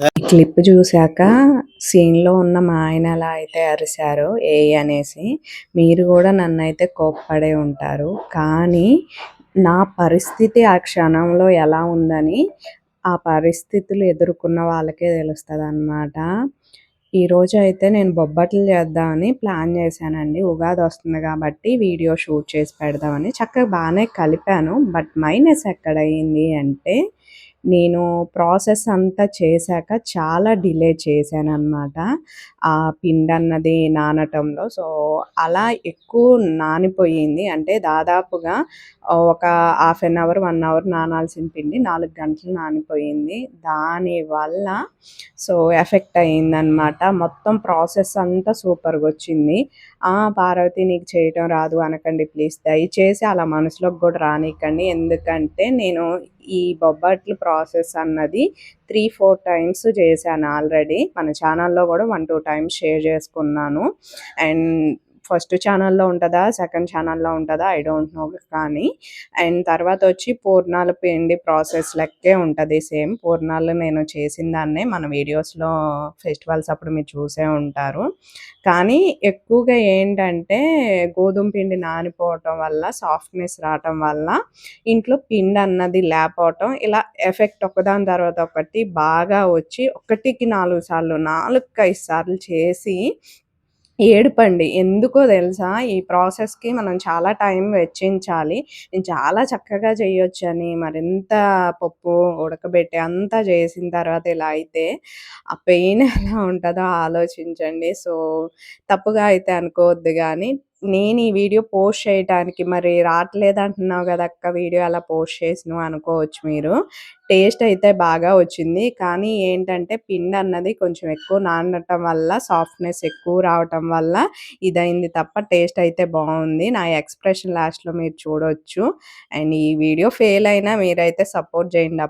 ఈ క్లిప్ చూసాక సీన్‌లో ఉన్న మా ఆయన ఎలా అయితే అరిసారో అనేసి, మీరు గూడా నన్నైతే కోప్పడే ఉంటారు. కానీ నా పరిస్థితి ఆ క్షణంలో ఎలా ఉందని, ఆ పరిస్థితులు ఎదుర్కొన్న వాళ్ళకే తెలుస్తదనమాట. ఈరోజైతే నేను బొబ్బట్లు చేద్దామని ప్లాన్ చేశానండి. ఉగాదొస్తుంది కాబట్టి వీడియో షూట్ చేసి పెడదామని. చక్కగా బానే కలిపాను. బట్ మైనస్ ఎక్కడయింది అంటే, నేను ప్రాసెస్ అంతా చేశాక చాలా డిలే చేశాననమాట. ఆ పిండన్నది నానటంలో. సో, అలా ఎక్కువ నానిపోయింది. అంటే దాదాపుగా ఒక హాఫ్ అన్ అవర్, 1 అవర్ నానాల్సిన పిండి 4 గంటలు నానిపోయింది. దానివల్ల సో, ఎఫెక్ట్ అయిందనమాట. మొత్తం ప్రాసెస్ అంతా సూపర్‌గొచ్చింది. పార్వతి నీకు చేయటం రాదు అనకండి ప్లీజ్. దయచేసి అలా మనసులోకి గూడా రానీకండి. ఎందుకంటే నేను ఈ బొబ్బట్లు ప్రాసెస్ అన్నది 3, 4 టైమ్స్ చేశాను ఆల్రెడీ. మన ఛానల్‌లో గూడా 1, 2 టైమ్స్ షేర్ చేసుకున్నాను. అండ్ ఫస్ట్ ఛానల్‌లో ఉంటదా? సెకండ్ ఛానల్‌లో ఉంటదా? ఐ డోంట్ నో కానీ. అండ్ తర్వాతొచ్చి పూర్ణాలు పిండి ప్రాసెస్ లెక్కే ఉంటది సేమ్. పూర్ణాలు నేను చేసిన దాన్నే మన వీడియోస్‌లో ఫెస్టివల్స్ అప్పుడు మీరు చూసే ఉంటారు. కానీ ఎక్కువగా ఏంటంటే గోధుమ పిండి నానిపోవటం వల్ల, సాఫ్ట్‌నెస్ రావటం వల్ల ఇంట్లో పిండన్నది లేపోవటం ఇలా ఎఫెక్ట్ ఒకదాని తర్వాత ఒకటి బాగా వచ్చి, ఒకటికి 4 సార్లు, 4, 5 సార్లు చేసి ఏడుపండి. ఎందుకో తెలుసా? ఈ ప్రాసెస్‌కి మనం చాలా టైం వెచ్చించాలి. నేను చాలా చక్కగా చేయొచ్చని మరింత పప్పు ఉడకబెట్టి అంతా చేసిన తర్వాత ఇలా అయితే ఆ పెయిన్ ఎలా ఉంటదో ఆలోచించండి. సో, తప్పుగా అయితే అనుకోవద్దు గానీ, నేను ఈ వీడియో పోస్ట్ చేయటానికి మరి రాట్లేదంటున్నావు గదక్క వీడియో ఎలా పోస్ట్ చేసినవు అనుకోవచ్చు మీరు. టేస్ట్ అయితే బాగా వచ్చింది. కానీ ఏంటంటే పిండన్నది కొంచెం ఎక్కువ నానటం వల్ల, సాఫ్ట్‌నెస్ ఎక్కువ రావటం వల్ల ఇదయింది తప్ప టేస్ట్ అయితే బావుంది. నా ఎక్స్‌ప్రెషన్ లాస్ట్‌లో మీరు చూడొచ్చు. అండ్ ఈ వీడియో ఫెయిల్ అయినా మీరైతే సపోర్ట్ చేయండి.